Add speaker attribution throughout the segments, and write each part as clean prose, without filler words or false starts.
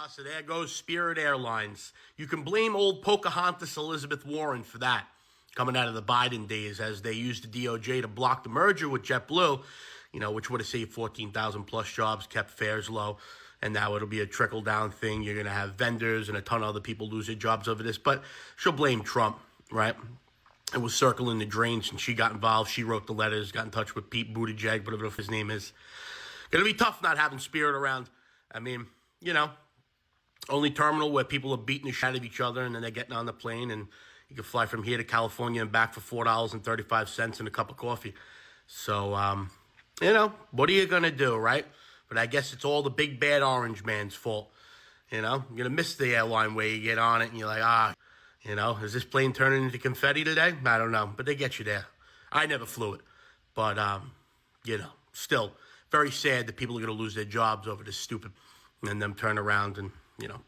Speaker 1: So there goes Spirit Airlines. You can blame old Pocahontas Elizabeth Warren for that, coming out of the Biden days, as they used the DOJ to block the merger with JetBlue, which would have saved 14,000 plus jobs, kept fares low. And now it'll be a trickle-down thing. You're going to have vendors and a ton of other people lose their jobs over this. But she'll blame Trump, right? It was circling the drains, and she got involved. She wrote the letters, got in touch with Pete Buttigieg, whatever his name is. Going to be tough not having Spirit around. I mean, only terminal where people are beating the shit out of each other, and then they're getting on the plane, and you can fly from here to California and back for $4.35 and a cup of coffee. So, what are you going to do, right? But I guess it's all the big bad orange man's fault. You're going to miss the airline where you get on it and you're like, is this plane turning into confetti today? I don't know, but they get you there. I never flew it. But, still very sad that people are going to lose their jobs over this stupid, and them turn around and,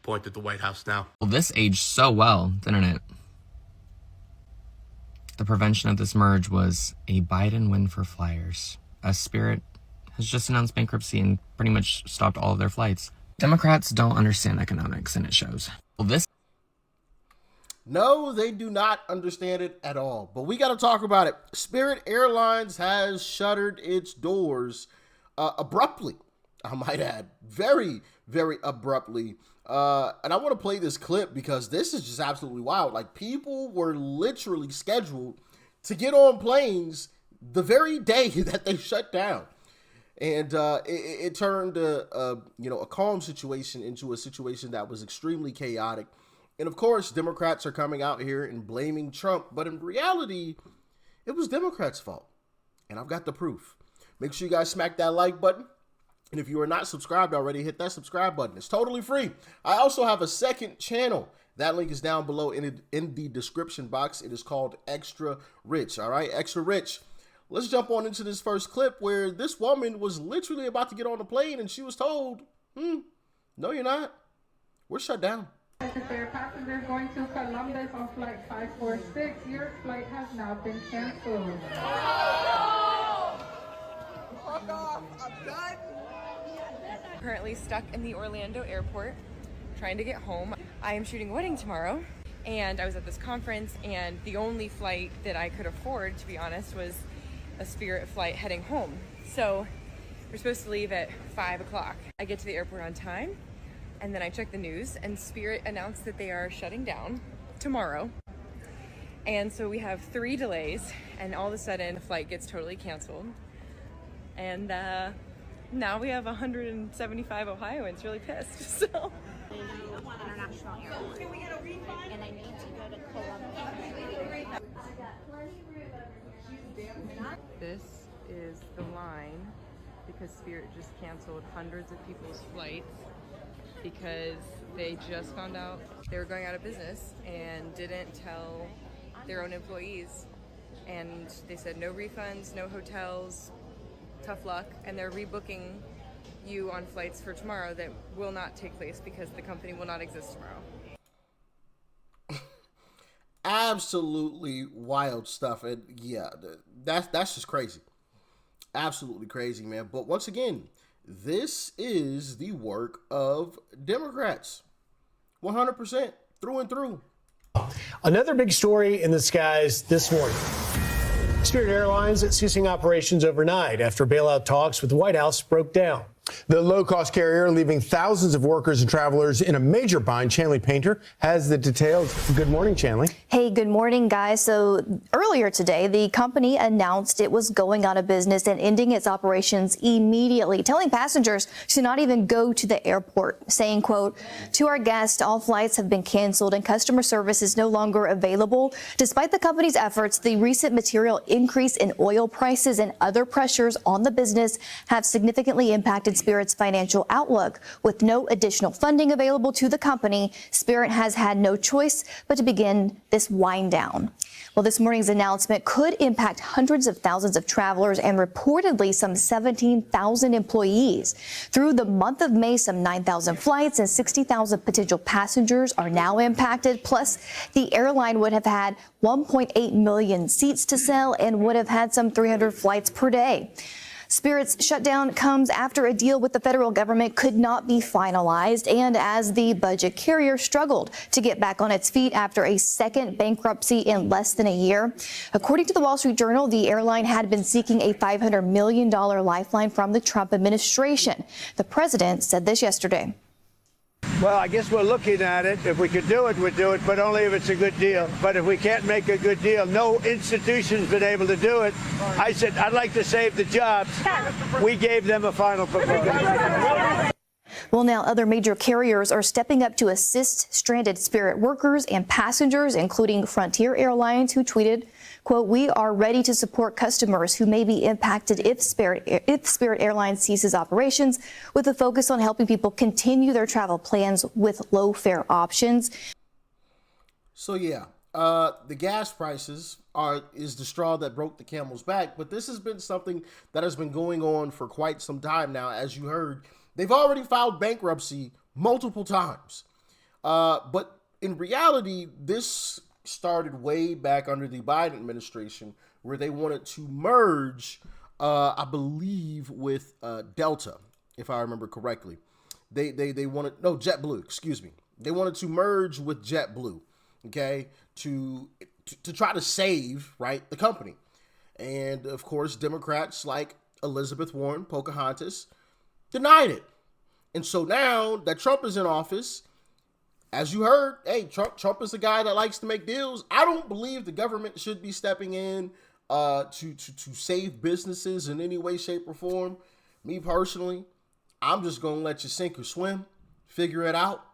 Speaker 1: point at the White House now.
Speaker 2: Well, this aged so well, didn't it? The prevention of this merge was a Biden win for flyers. As Spirit has just announced bankruptcy and pretty much stopped all of their flights. Democrats don't understand economics, and it shows. Well,
Speaker 3: No, they do not understand it at all. But we got to talk about it. Spirit Airlines has shuttered its doors abruptly, I might add. Very, very abruptly. And I want to play this clip because this is just absolutely wild. Like, people were literally scheduled to get on planes the very day that they shut down. And it turned a calm situation into a situation that was extremely chaotic. And of course, Democrats are coming out here and blaming Trump. But in reality, it was Democrats' fault. And I've got the proof. Make sure you guys smack that like button. And if you are not subscribed already, hit that subscribe button. It's totally free. I also have a second channel. That link is down below in the description box. It is called Extra Rich. All right, Extra Rich. Let's jump on into this first clip where this woman was literally about to get on the plane and she was told, no, you're not. We're shut down.
Speaker 4: If there are passengers going to Columbus on flight 546, your flight has now been canceled.
Speaker 5: Fuck off, I'm done.
Speaker 6: Currently stuck in the Orlando airport, trying to get home. I am shooting a wedding tomorrow, and I was at this conference, and the only flight that I could afford, to be honest, was a Spirit flight heading home. So we're supposed to leave at 5 o'clock. I get to the airport on time, and then I check the news, and Spirit announced that they are shutting down tomorrow. And so we have 3 delays, and all of a sudden the flight gets totally canceled. And now we have 175 Ohioans really pissed, so.
Speaker 7: International airport. Can we get a refund? And I need to go to Columbus.
Speaker 6: This is the line because Spirit just canceled hundreds of people's flights because they just found out they were going out of business and didn't tell their own employees. And they said no refunds, no hotels, tough luck, and they're rebooking you on flights for tomorrow that will not take place because the company will not exist tomorrow.
Speaker 3: Absolutely wild stuff. And yeah, that's just crazy. Absolutely crazy, man. But once again, this is the work of Democrats. 100% through and through.
Speaker 8: Another big story in the skies this morning. Spirit Airlines ceasing operations overnight after bailout talks with the White House broke down.
Speaker 9: The low-cost carrier leaving thousands of workers and travelers in a major bind. Chanley Painter has the details. Good morning, Chanley.
Speaker 10: Hey, good morning, guys. So earlier today, the company announced it was going out of business and ending its operations immediately, telling passengers to not even go to the airport, saying, quote, "To our guests, all flights have been canceled and customer service is no longer available. Despite the company's efforts, the recent material increase in oil prices and other pressures on the business have significantly impacted Spirit's financial outlook. With no additional funding available to the company, Spirit has had no choice but to begin this wind down." Well, this morning's announcement could impact hundreds of thousands of travelers and reportedly some 17,000 employees. Through the month of May, some 9,000 flights and 60,000 potential passengers are now impacted. Plus, the airline would have had 1.8 million seats to sell and would have had some 300 flights per day. Spirit's shutdown comes after a deal with the federal government could not be finalized and as the budget carrier struggled to get back on its feet after a second bankruptcy in less than a year. According to the Wall Street Journal, the airline had been seeking a $500 million lifeline from the Trump administration. The president said this yesterday.
Speaker 11: Well, I guess we're looking at it. If we could do it, we'd do it, but only if it's a good deal. But if we can't make a good deal, no institution's been able to do it. I said, I'd like to save the jobs. We gave them a final proposal.
Speaker 10: Well, now other major carriers are stepping up to assist stranded Spirit workers and passengers, including Frontier Airlines, who tweeted, quote, "We are ready to support customers who may be impacted if Spirit Airlines ceases operations, with a focus on helping people continue their travel plans with low fare options."
Speaker 3: So yeah, the gas prices is the straw that broke the camel's back, but this has been something that has been going on for quite some time now. As you heard, they've already filed bankruptcy multiple times, but in reality, this started way back under the Biden administration, where they wanted to merge, I believe, with Delta, if I remember correctly. They wanted, no, JetBlue, excuse me. They wanted to merge with JetBlue, okay, to try to save, right, the company. And of course, Democrats like Elizabeth Warren, Pocahontas, denied it. And so now that Trump is in office, as you heard, hey, Trump is the guy that likes to make deals. I don't believe the government should be stepping in to save businesses in any way, shape, or form. Me personally, I'm just going to let you sink or swim, figure it out.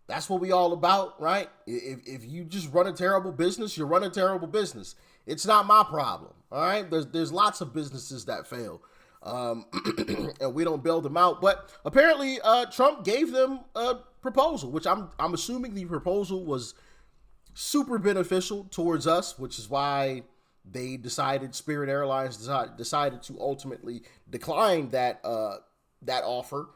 Speaker 3: That's what we all about, right? If you just run a terrible business, you run a terrible business. It's not my problem, all right? There's lots of businesses that fail. And we don't bail them out. But apparently Trump gave them a proposal, which I'm assuming the proposal was super beneficial towards us, which is why they decided, Spirit Airlines decided to ultimately decline that offer,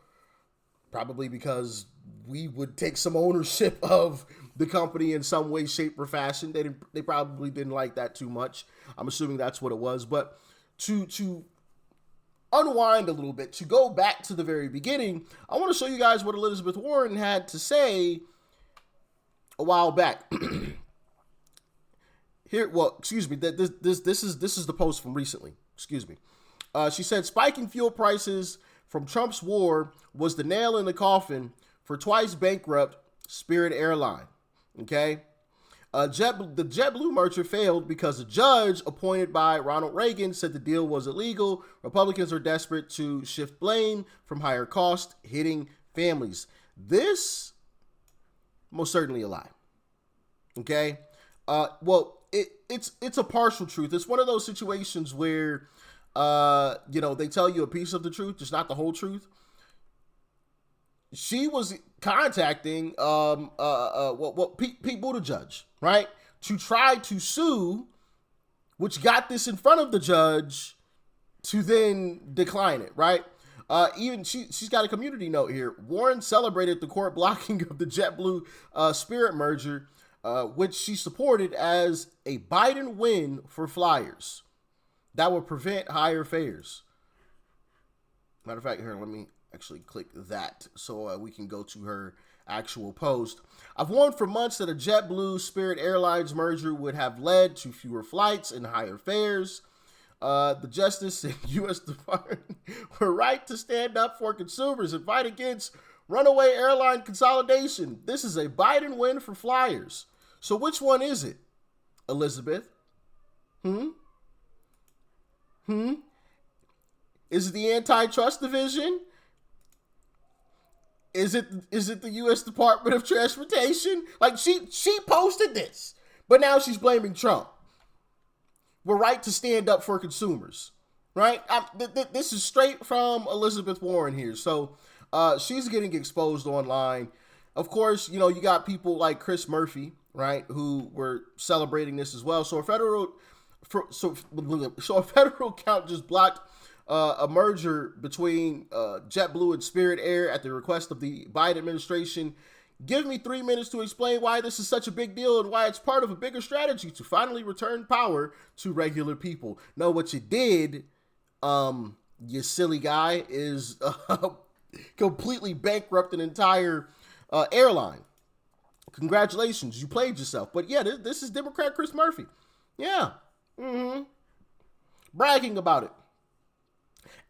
Speaker 3: probably because we would take some ownership of the company in some way, shape, or fashion. They probably didn't like that too much. I'm assuming that's what it was. But to unwind a little bit, to go back to the very beginning, I want to show you guys what Elizabeth Warren had to say a while back. Here, well, excuse me, this is the post from recently. Excuse me. She said, spiking fuel prices from Trump's war was the nail in the coffin for twice bankrupt Spirit Airlines. Okay. The JetBlue merger failed because a judge appointed by Ronald Reagan said the deal was illegal. Republicans are desperate to shift blame from higher costs hitting families. This, most certainly a lie. Okay. Well, it's a partial truth. It's one of those situations where, they tell you a piece of the truth, just not the whole truth. She was contacting Pete Buttigieg, right, to try to sue, which got this in front of the judge to then decline it, right? Even she's got a community note here. Warren celebrated the court blocking of the JetBlue Spirit merger, which she supported as a Biden win for flyers that would prevent higher fares. Matter of fact, here, let me actually click that so we can go to her actual post. I've warned for months that a JetBlue Spirit Airlines merger would have led to fewer flights and higher fares. The Justice and U.S. Department were right to stand up for consumers and fight against runaway airline consolidation. This is a Biden win for flyers. So which one is it, Elizabeth? Is it the antitrust division? Is it the U.S. Department of Transportation? Like, she posted this, but now she's blaming Trump. We're right to stand up for consumers, right? This is straight from Elizabeth Warren here. So she's getting exposed online. Of course, you got people like Chris Murphy, right, who were celebrating this as well. So a federal count just blocked a merger between JetBlue and Spirit Air at the request of the Biden administration. Give me 3 minutes to explain why this is such a big deal and why it's part of a bigger strategy to finally return power to regular people. No, what you did, You silly guy is completely bankrupt an entire airline. Congratulations, you played yourself. But yeah, this is Democrat Chris Murphy. Yeah. Bragging about it.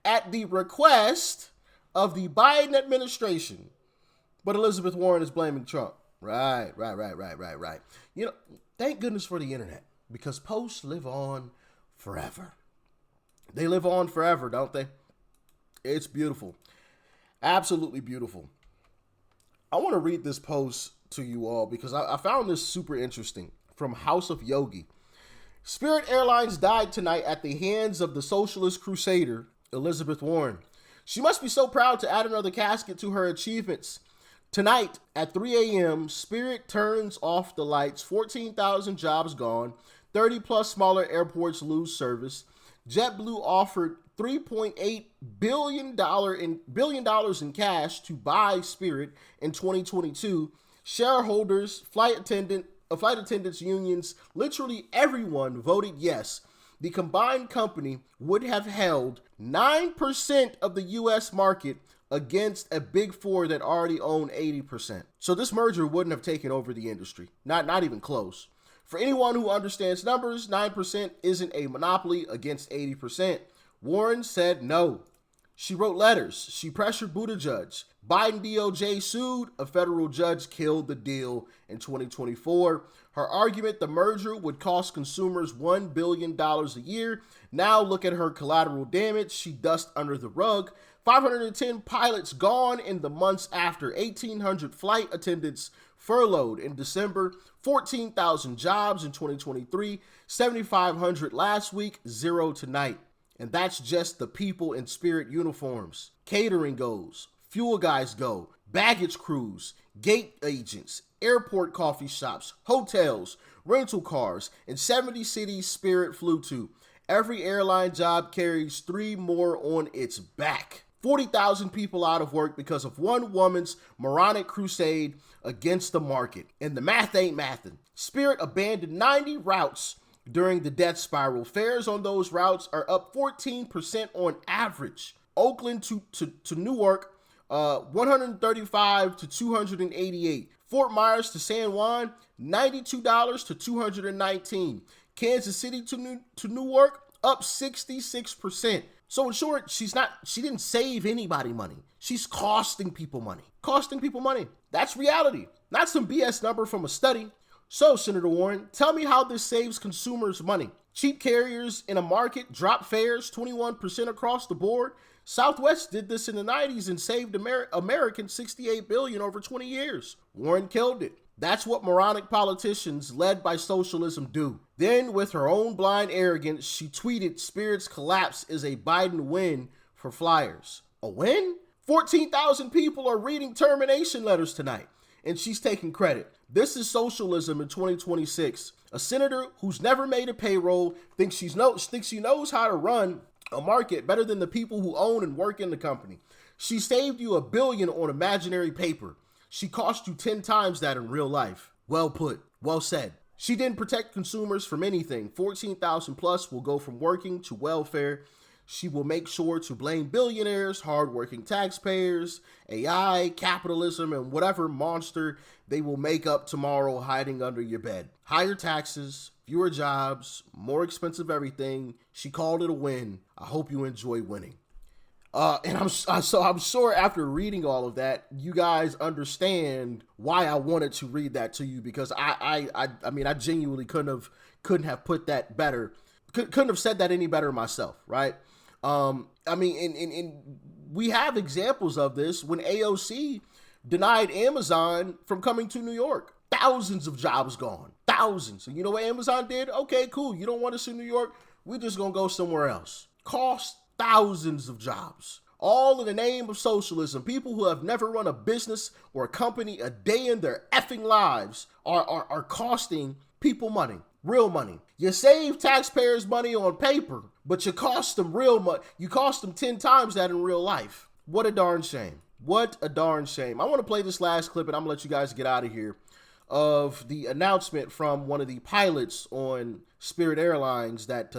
Speaker 3: At the request of the Biden administration. But Elizabeth Warren is blaming Trump. Right. You know, thank goodness for the internet, because posts live on forever. They live on forever, don't they? It's beautiful. Absolutely beautiful. I want to read this post to you all because I found this super interesting from House of Yogi. Spirit Airlines died tonight at the hands of the socialist crusader, Elizabeth Warren. She must be so proud to add another casket to her achievements. Tonight at 3 a.m., Spirit turns off the lights, 14,000 jobs gone, 30 plus smaller airports lose service. JetBlue offered $3.8 billion in cash to buy Spirit in 2022. Shareholders, flight attendants unions, literally everyone voted yes. The combined company would have held 9% of the U.S. market against a big four that already owned 80%. So this merger wouldn't have taken over the industry. Not even close. For anyone who understands numbers, 9% isn't a monopoly against 80%. Warren said no. She wrote letters. She pressured Buttigieg. Biden DOJ sued. A federal judge killed the deal in 2024. Her argument, the merger would cost consumers $1 billion a year. Now look at her collateral damage. She dust under the rug. 510 pilots gone in the months after. 1,800 flight attendants furloughed in December. 14,000 jobs in 2023. 7,500 last week. 0 tonight. And that's just the people in Spirit uniforms. Catering goes. Fuel guys go. Baggage crews. Gate agents. Airport coffee shops. Hotels. Rental cars. And 70 cities Spirit flew to. Every airline job carries 3 more on its back. 40,000 people out of work because of one woman's moronic crusade against the market. And the math ain't mathin'. Spirit abandoned 90 routes during the death spiral. Fares on those routes are up 14% on average. Oakland to Newark, 135 to 288. Fort Myers to San Juan, $92 to $219. Kansas City to Newark, up 66%. So in short, she didn't save anybody money. She's costing people money. Costing people money. That's reality. Not some BS number from a study. So, Senator Warren, tell me how this saves consumers money. Cheap carriers in a market drop fares 21% across the board. Southwest did this in the 90s and saved Americans $68 billion over 20 years. Warren killed it. That's what moronic politicians led by socialism do. Then, with her own blind arrogance, she tweeted Spirit's collapse is a Biden win for flyers. A win? 14,000 people are reading termination letters tonight, and she's taking credit. This is socialism in 2026. A senator who's never made a payroll thinks she knows how to run a market better than the people who own and work in the company. She saved you $1 billion on imaginary paper. She cost you 10 times that in real life. Well put. Well said. She didn't protect consumers from anything. 14,000 plus will go from working to welfare. She will make sure to blame billionaires, hardworking taxpayers, AI, capitalism, and whatever monster they will make up tomorrow hiding under your bed. Higher taxes, fewer jobs, more expensive everything. She called it a win. I hope you enjoy winning. And I'm sure after reading all of that, you guys understand why I wanted to read that to you, because I mean, I genuinely couldn't have put that better. Couldn't have said that any better myself, right? I mean, and we have examples of this when AOC denied Amazon from coming to New York. Thousands of jobs gone. Thousands. And you know what Amazon did? Okay, cool. You don't want us in New York? We're just going to go somewhere else. Cost thousands of jobs. All in the name of socialism. People who have never run a business or a company a day in their effing lives are costing people money. Real money. You save taxpayers money on paper, but you cost them real money. You cost them 10 times that in real life. What a darn shame. What a darn shame. I want to play this last clip and I'm going to let you guys get out of here, of the announcement from one of the pilots on Spirit Airlines that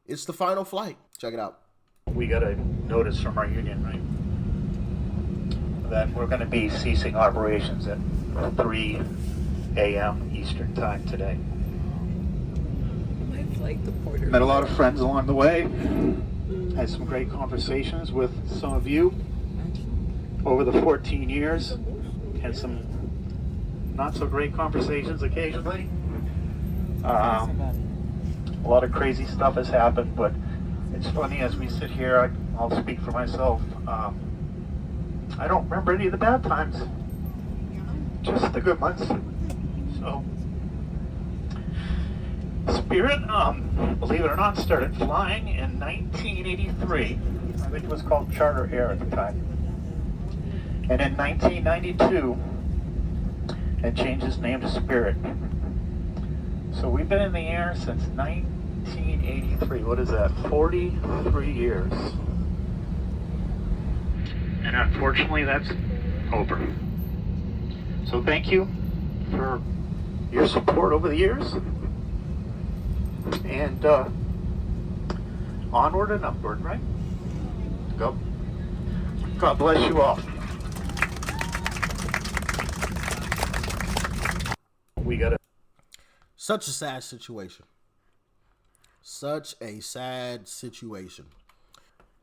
Speaker 3: it's the final flight. Check it out.
Speaker 12: We got a notice from our union, right, that we're going to be ceasing operations at 3 a.m. Eastern time today.
Speaker 6: My flight deported.
Speaker 12: Met a lot of friends along the way. Had some great conversations with some of you over the 14 years. Had some not so great conversations occasionally. A lot of crazy stuff has happened, but it's funny as we sit here, I'll speak for myself. I don't remember any of the bad times, just the good ones. So, Spirit, believe it or not, started flying in 1983. I think it was called Charter Air at the time. And in 1992, it changed its name to Spirit. So we've been in the air since 1983. What is that? 43 years. And unfortunately, that's over. So thank you for your support over the years. And onward and upward, right? Go. God bless you all. We got to.
Speaker 3: Such a sad situation. Such a sad situation.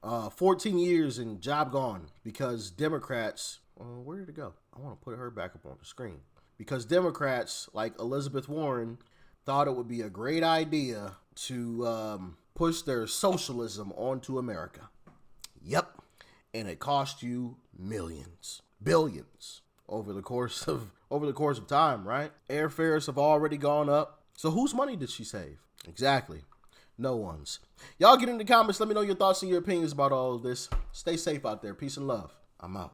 Speaker 3: 14 years and job gone because Democrats, where did it go? I want to put her back up on the screen. Because Democrats like Elizabeth Warren thought it would be a great idea to push their socialism onto America. Yep. And it cost you millions, billions over the course of time, right? Airfares have already gone up. So whose money did she save? Exactly. No one's. Y'all get in the comments. Let me know your thoughts and your opinions about all of this. Stay safe out there. Peace and love. I'm out.